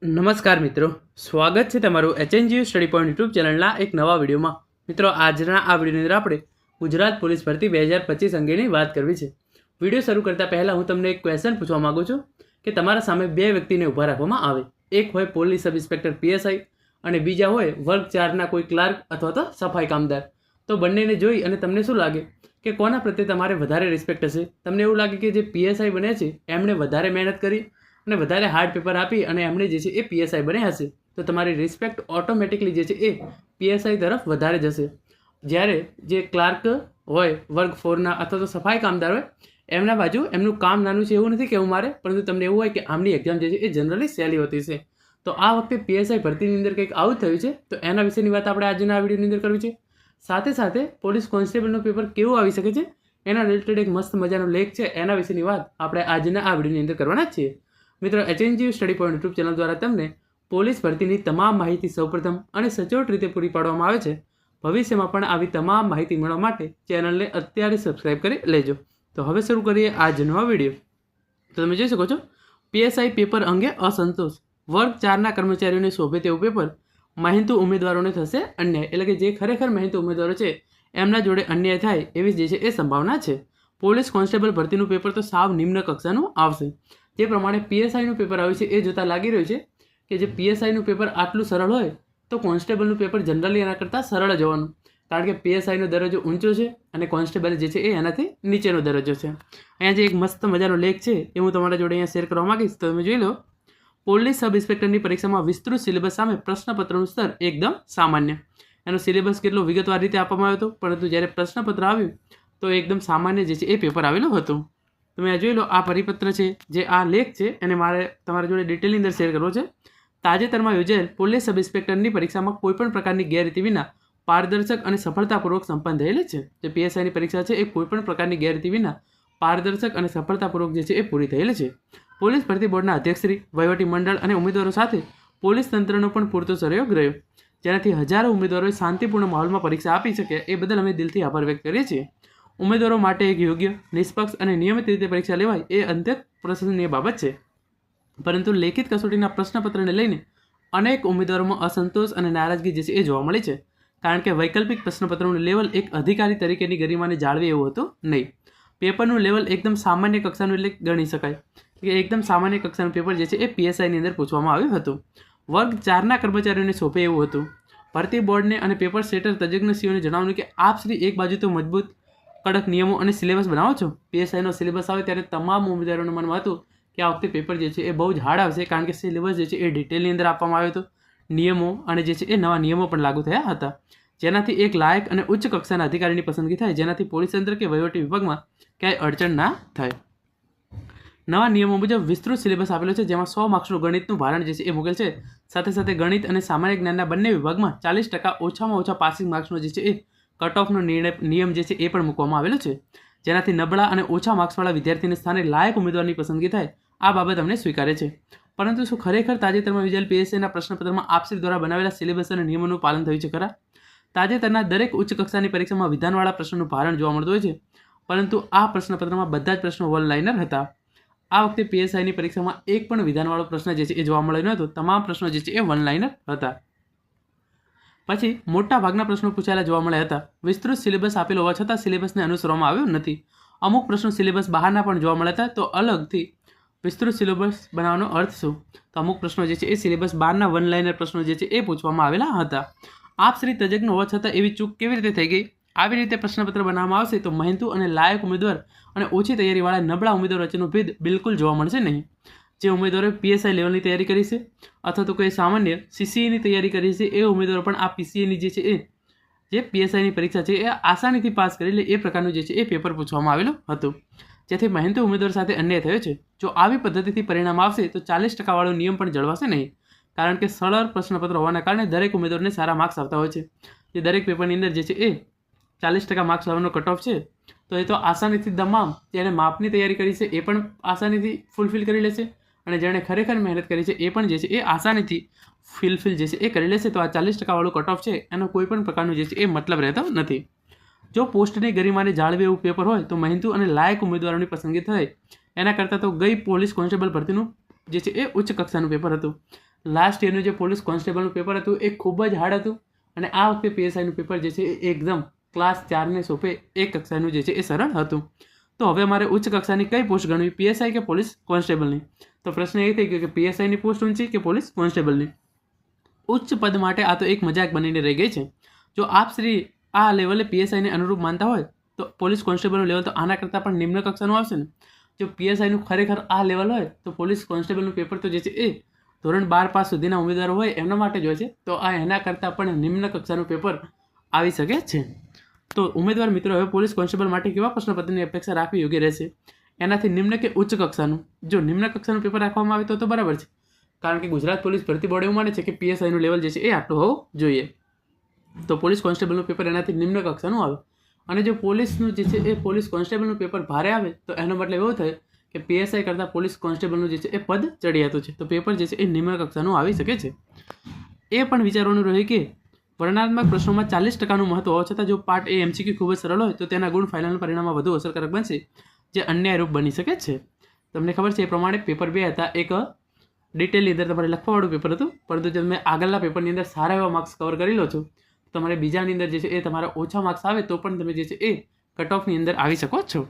નમસ્કાર મિત્રો, સ્વાગત છે તમારું HNGU સ્ટડી પોઈન્ટ યુટ્યુબ ચેનલના એક નવા વિડીયોમાં. મિત્રો, આજના આ વિડીયોની અંદર આપણે ગુજરાત પોલીસ ભરતી 2025 અંગેની વાત કરવી છે. વિડીયો શરૂ કરતાં પહેલાં હું તમને એક ક્વેશ્ચન પૂછવા માગું છું કે તમારા સામે બે વ્યક્તિને ઊભા રાખવામાં આવે. એક હોય પોલીસ સબ ઇન્સ્પેક્ટર PSI અને બીજા હોય વર્ગ 4ના કોઈ ક્લાર્ક અથવા તો સફાઈ કામદાર. તો બંનેને જોઈ અને તમને શું લાગે કે કોના પ્રત્યે તમારે વધારે રિસ્પેક્ટ હશે? તમને એવું લાગે કે જે PSI બને છે એમણે વધારે મહેનત કરી અને વધારે હાર્ડ પેપર આપી અને એમણે જે છે એ PSI બન્યા હશે, તો તમારી રિસ્પેક્ટ ઓટોમેટિકલી જે છે એ PSI તરફ વધારે જશે. જ્યારે જે ક્લાર્ક હોય વર્ગ 4ના અથવા તો સફાઈ કામદાર હોય એમના બાજુ એમનું કામ નાનું છે એવું નથી કહેવું મારે, પરંતુ તમને એવું હોય કે આમની એક્ઝામ જે છે એ જનરલી સહેલી હોતી છે. તો આ વખતે PSI ભરતીની અંદર કંઈક આવું થયું છે, તો એના વિશેની વાત આપણે આજના આ વિડીયોની અંદર કરવી છે. સાથે સાથે પોલીસ કોન્સ્ટેબલનું પેપર કેવું આવી શકે છે એના રિલેટેડ એક મસ્ત મજાનો લેખ છે, એના વિશેની વાત આપણે આજના આ વિડીયોની અંદર કરવાના જ છીએ. મિત્રો, HNGU study point YouTube channel દ્વારા તમને પોલીસ ભરતીની તમામ માહિતી સૌપ્રથમ અને સચોટ રીતે પૂરી પાડવામાં આવે છે. ભવિષ્યમાં પણ આવી તમામ માહિતી મેળવવા માટે ચેનલને અત્યારે સબસ્ક્રાઇબ કરી લેજો. તો હવે શરૂ કરીએ આજનો આ વિડીયો. તો તમે જોઈ શકો છો, PSI પેપર અંગે અસંતોષ. વર્ગ 4ના કર્મચારીઓને શોભે તેવું પેપર મહેનતુ ઉમેદવારોને થશે અન્યાય. એટલે કે જે ખરેખર મહેનતુ ઉમેદવારો છે એમના જોડે અન્યાય થાય એવી જે છે એ સંભાવના છે. પોલીસ કોન્સ્ટેબલ ભરતીનું પેપર તો સાવ નિમ્ન કક્ષાનું આવશે. જે પ્રમાણે PSIનું પેપર આવ્યું છે એ જોતાં લાગી રહ્યું છે કે જે PSIનું પેપર આટલું સરળ હોય તો કોન્સ્ટેબલનું પેપર જનરલી એના કરતાં સરળ જ હોવાનું, કારણ કે PSIનો દરજ્જો ઊંચો છે અને કોન્સ્ટેબલ જે છે એ એનાથી નીચેનો દરજ્જો છે. અહીંયા જે એક મસ્ત મજાનો લેખ છે એ હું તમારા જોડે અહીંયા શેર કરવા માગીશ, તો તમે જોઈ લો. પોલીસ સબ ઇન્સ્પેક્ટરની પરીક્ષામાં વિસ્તૃત સિલેબસ સામે પ્રશ્નપત્રનું સ્તર એકદમ સામાન્ય. એનો સિલેબસ કેટલો વિગતવાર રીતે આપવામાં આવ્યો હતો, પરંતુ જ્યારે પ્રશ્નપત્ર આવ્યું તો એકદમ સામાન્ય જે છે એ પેપર આવેલું હતું. તમે આ જોઈ લો, આ પરિપત્ર છે, જે આ લેખ છે એને મારે તમારા જોડે ડિટેલની અંદર શેર કરવો છે. તાજેતરમાં યોજાયેલ પોલીસ સબ ઇન્સ્પેક્ટરની પરીક્ષામાં કોઈપણ પ્રકારની ગેરરીતિ વિના પારદર્શક અને સફળતાપૂર્વક સંપન્ન થયેલી છે. જે PSIની પરીક્ષા છે એ કોઈપણ પ્રકારની ગેરરીતિ વિના પારદર્શક અને સફળતાપૂર્વક જે છે એ પૂરી થયેલી છે. પોલીસ ભરતી બોર્ડના અધ્યક્ષશ્રી, વહીવટી મંડળ અને ઉમેદવારો સાથે પોલીસ તંત્રનો પણ પૂરતો સહયોગ રહ્યો, જેનાથી હજારો ઉમેદવારોએ શાંતિપૂર્ણ માહોલમાં પરીક્ષા આપી શકે. એ બદલ અમે દિલથી આભાર વ્યક્ત કરીએ છીએ. ઉમેદવારો માટે એક યોગ્ય, નિષ્પક્ષ અને નિયમિત રીતે પરીક્ષા લેવાય એ અત્યંત પ્રશંસનીય બાબત છે. પરંતુ લેખિત કસોટીના પ્રશ્નપત્રને લઈને અનેક ઉમેદવારોમાં અસંતોષ અને નારાજગી જે છે એ જોવા મળી છે, કારણ કે વૈકલ્પિક પ્રશ્નપત્રનું લેવલ એક અધિકારી તરીકેની ગરિમાને જાળવે એવું હતું નહીં. પેપરનું લેવલ એકદમ સામાન્ય કક્ષાનું એટલે ગણી શકાય કે એકદમ સામાન્ય કક્ષાનું પેપર જે છે એ PSIની અંદર પૂછવામાં આવ્યું હતું. વર્ગ 4ના કર્મચારીઓને સોંપે એવું હતું. ભરતી બોર્ડને અને પેપર સેટર તજજ્ઞશ્રીઓને જણાવ્યું કે આપ શ્રી એક બાજુ તો મજબૂત કડક નિયમો અને સિલેબસ બનાવો છો. PSIનો સિલેબસ આવે ત્યારે તમામ ઉમેદવારોનું મનમાં હતું કે આ વખતે પેપર જે છે એ બહુ જ હાર્ડ આવશે, કારણ કે સિલેબસ જે છે એ ડિટેલની અંદર આપવામાં આવ્યો હતો. નિયમો અને જે છે એ નવા નિયમો પણ લાગુ થયા હતા, જેનાથી એક લાયક અને ઉચ્ચ કક્ષાના અધિકારીની પસંદગી થાય, જેનાથી પોલીસ તંત્ર કે વહીવટી વિભાગમાં ક્યાંય અડચણ ના થાય. નવા નિયમો મુજબ વિસ્તૃત સિલેબસ આપેલો છે, જેમાં 100 માર્ક્સનું ગણિતનું ભારણ જે છે એ મૂકેલ છે. સાથે સાથે ગણિત અને સામાન્ય જ્ઞાનના બંને વિભાગમાં 40% ઓછામાં ઓછા પાસિંગ માર્ક્સનો જે છે એ કટ ઓફનો નિયમ જે છે એ પણ મૂકવામાં આવેલો છે, જેનાથી નબળા અને ઓછા માર્ક્સવાળા વિદ્યાર્થીને સ્થાને લાયક ઉમેદવારની પસંદગી થાય. આ બાબત અમને સ્વીકારે છે. પરંતુ શું ખરેખર તાજેતરમાં યોજાયેલ PSIના પ્રશ્નપત્રમાં આપશ્રી દ્વારા બનાવેલા સિલેબસ અને નિયમોનું પાલન થયું છે ખરા? તાજેતરના દરેક ઉચ્ચ કક્ષાની પરીક્ષામાં વિધાનવાળા પ્રશ્નોનું ભારણ જોવા મળતું હોય છે, પરંતુ આ પ્રશ્નપત્રમાં બધા જ પ્રશ્નો વન લાઇનર હતા. આ વખતે PSIની પરીક્ષામાં એક પણ વિધાનવાળો પ્રશ્ન જે છે એ જોવા મળ્યો નહોતો. તમામ પ્રશ્નો જે છે એ વન લાઇનર હતા. પછી મોટા ભાગના પ્રશ્નો પૂછાયેલા જોવા મળ્યા હતા. વિસ્તૃત સિલેબસ આપેલો હોવા છતાં સિલેબસને અનુસરવામાં આવ્યો નથી. અમુક પ્રશ્નો સિલેબસ બહારના પણ જોવા મળ્યા હતા. તો અલગથી વિસ્તૃત સિલેબસ બનાવવાનો અર્થ શું? તો અમુક પ્રશ્નો જે છે એ સિલેબસ બહારના વન લાઇનર પ્રશ્નો જે છે એ પૂછવામાં આવેલા હતા. આપ શ્રી તજજ્ઞ હોવા છતાં એવી ચૂક કેવી રીતે થઈ ગઈ? આવી રીતે પ્રશ્નપત્ર બનાવવામાં આવશે તો મહેનતુ અને લાયક ઉમેદવાર અને ઓછી તૈયારીવાળા નબળા ઉમેદવાર વચ્ચેનો ભેદ બિલકુલ જોવા મળશે નહીં. જે ઉમેદવારોએ PSI લેવલની તૈયારી કરી છે અથવા તો કોઈ સામાન્ય CCEની તૈયારી કરી છે, એ ઉમેદવારો પણ આ PCAની જે છે એ જે PSIની પરીક્ષા છે એ આસાનીથી પાસ કરી લે એ પ્રકારનું જે છે એ પેપર પૂછવામાં આવેલું હતું, જેથી મહેનતુ ઉમેદવાર સાથે અન્યાય થયો છે. જો આવી પદ્ધતિથી પરિણામ આવશે તો 40% વાળો નિયમ પણ જળવાશે નહીં, કારણ કે સરળ પ્રશ્નપત્ર હોવાના કારણે દરેક ઉમેદવારને સારા માર્ક્સ આવતા હોય છે. જે દરેક પેપરની અંદર જે છે એ 40% માર્ક્સ આવવાનો કટ ઓફ છે, તો એ તો આસાનીથી તમામ જેણે માપની તૈયારી કરી છે એ પણ આસાનીથી ફૂલફિલ કરી લેશે, અને જેણે ખરેખર મહેનત કરી છે એ પણ જે છે એ આસાનીથી ફિલફિલ જે છે એ કરી લેશે. તો આ 40% વાળું કટ ઓફ છે એનો કોઈ પણ પ્રકારનું જે છે એ મતલબ રહેતો નથી. જો પોસ્ટની ગરિમાને જાળવે એવું પેપર હોય તો મહેનતુ અને લાયક ઉમેદવારોની પસંદગી થાય. એના કરતાં તો ગઈ પોલીસ કોન્સ્ટેબલ ભરતીનું જે છે એ ઉચ્ચ કક્ષાનું પેપર હતું, લાસ્ટ યરનું જે પોલીસ કોન્સ્ટેબલનું પેપર હતું એ ખૂબ જ હાર્ડ હતું અને આ વખતે પીએસઆઈનું પેપર જે છે એ એકદમ ક્લાસ 4ને સોંપે એ કક્ષાનું જે છે એ સરળ હતું. તો હવે મારે ઉચ્ચ કક્ષાની કઈ પોસ્ટ ગણવી, પીએસઆઈ કે પોલીસ કોન્સ્ટેબલની? તો પ્રશ્ન એ થઈ ગયો કે પીએસઆઈની પોસ્ટ ઊંચી કે પોલીસ કોન્સ્ટેબલની. ઉચ્ચ પદ માટે આ તો એક મજાક બનીને રહી ગઈ છે. જો આપ શ્રી આ લેવલે પીએસઆઈને અનુરૂપ માનતા હોય તો પોલીસ કોન્સ્ટેબલનું લેવલ તો આના કરતાં પણ નિમ્ન કક્ષાનું આવશે ને. જો પીએસઆઈનું ખરેખર આ લેવલ હોય તો પોલીસ કોન્સ્ટેબલનું પેપર તો જે છે એ ધોરણ 12 પાસ સુધીના ઉમેદવારો હોય એમના માટે જ હોય છે. તો આ એના કરતાં પણ નિમ્ન કક્ષાનું પેપર આવી શકે છે. તો ઉમેદવાર મિત્રો હવે પોલીસ કોન્સ્ટેબલ માટે કેવા પ્રશ્નપત્રની અપેક્ષા રાખવી યોગ્ય રહેશે? એનાથી નિમ્ન કે ઉચ્ચ કક્ષાનું? જો નિમ્ન કક્ષાનું પેપર રાખવામાં આવે તો બરાબર છે, કારણ કે ગુજરાત પોલીસ ભરતી બોર્ડ એવું માને છે કે પીએસઆઈનું લેવલ જે છે એ આટલું હોવું જોઈએ. તો પોલીસ કોન્સ્ટેબલનું પેપર એનાથી નિમ્ન કક્ષાનું આવે. અને જો પોલીસનું જે છે એ પોલીસ કોન્સ્ટેબલનું પેપર ભારે આવે તો એનો મતલબ એવો થાય કે પીએસઆઈ કરતાં પોલીસ કોન્સ્ટેબલનું જે છે એ પદ ચડિયાતું છે. તો પેપર જે છે એ નિમ્ન કક્ષાનું આવી શકે છે. એ પણ વિચારવાનું રહ્યું કે વર્ણનાત્મક પ્રશ્નોમાં 40%નું મહત્વ હોવા છતાં જો પાર્ટ એ એમસીક્યુ ખૂબ જ સરળ હોય તો તેના ગુણ ફાઇનલ પરિણામમાં વધુ અસરકારક બનશે, જે અન્યાયરૂપ બની શકે છે. તમને ખબર છે એ પ્રમાણે પેપર 2 હતા, એક ડિટેલની અંદર તમારે લખવાવાળું પેપર હતું, પરંતુ જો તમે આગળના પેપરની અંદર સારા એવા માર્ક્સ કવર કરી લો છો તમારે બીજાની અંદર જે છે એ તમારા ઓછા માર્ક્સ આવે તો પણ તમે જે છે એ કટ ઓફની અંદર આવી શકો છો.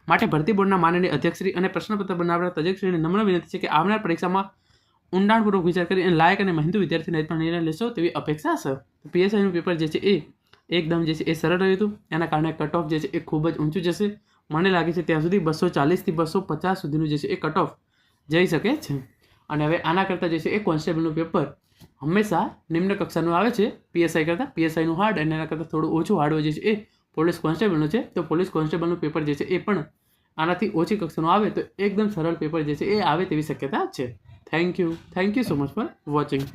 માટે ભરતી બોર્ડના માનનીય અધ્યક્ષશ્રી અને પ્રશ્નપત્ર બનાવનાર તજજ્ઞશ્રીને નમ્ર વિનંતી છે કે આવનાર પરીક્ષામાં ઊંડાણપૂર્વક વિચાર કરી અને લાયક અને મહેનતુ વિદ્યાર્થીને પણ નિર્ણય લેશો તેવી અપેક્ષા છે. પીએસઆઈનું પેપર જે છે એ એકદમ જે છે એ સરળ રહ્યું હતું, એના કારણે કટ ઓફ જે છે એ ખૂબ જ ઊંચું જશે. મને લાગે છે ત્યાં સુધી 240થી 250 સુધીનું જે છે એ કટ ઓફ જઈ શકે છે. અને હવે આના કરતાં જે છે એ કોન્સ્ટેબલનું પેપર હંમેશા નિમ્ન કક્ષાનું આવે છે પીએસઆઈ કરતાં. પીએસઆઈનું હાર્ડ અને એના કરતાં થોડું ઓછું હાર્ડ જે છે એ પોલીસ કોન્સ્ટેબલનું છે. તો પોલીસ કોન્સ્ટેબલનું પેપર જે છે એ પણ આનાથી ઓછી કક્ષાનું આવે તો એકદમ સરળ પેપર જે છે એ આવે તેવી શક્યતા છે. Thank you so much for watching.